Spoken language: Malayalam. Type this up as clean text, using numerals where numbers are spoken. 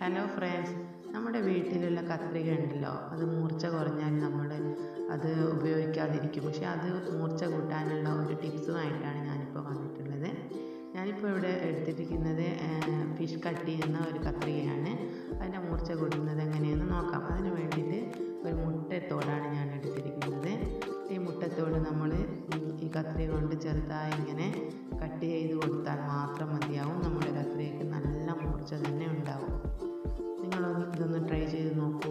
ഹലോ ഫ്രണ്ട്സ്, നമ്മുടെ വീട്ടിലുള്ള കത്രിക ഉണ്ടല്ലോ, അത് മൂർച്ച കുറഞ്ഞാൽ നമ്മൾ അത് ഉപയോഗിക്കാതിരിക്കും. പക്ഷെ അത് മൂർച്ച കൂട്ടാനുള്ള ഒരു ടിപ്സുമായിട്ടാണ് ഞാനിപ്പോൾ വന്നിട്ടുള്ളത്. ഞാനിപ്പോൾ ഇവിടെ എടുത്തിരിക്കുന്നത് ഫിഷ് കട്ട് ചെയ്യുന്ന ഒരു കത്രികയാണ്. അതിൻ്റെ മൂർച്ച കൂട്ടുന്നത് എങ്ങനെയെന്ന് നോക്കാം. അതിന് വേണ്ടിയിട്ട് ഒരു മുട്ടത്തോടാണ് ഞാൻ എടുത്തിരിക്കുന്നത്. ഈ മുട്ടത്തോട് നമ്മൾ ഈ കത്രിക കൊണ്ട് ചെറുതായി ഇങ്ങനെ കട്ട് ചെയ്ത് കൊടുത്താൽ മാത്രം മതിയാവും. നമ്മുടെ കത്രികയ്ക്ക് നല്ല മൂർച്ച തന്നെ ഉണ്ടാവും. നിങ്ങളൊന്ന് ഇതൊന്ന് ട്രൈ ചെയ്ത് നോക്കൂ.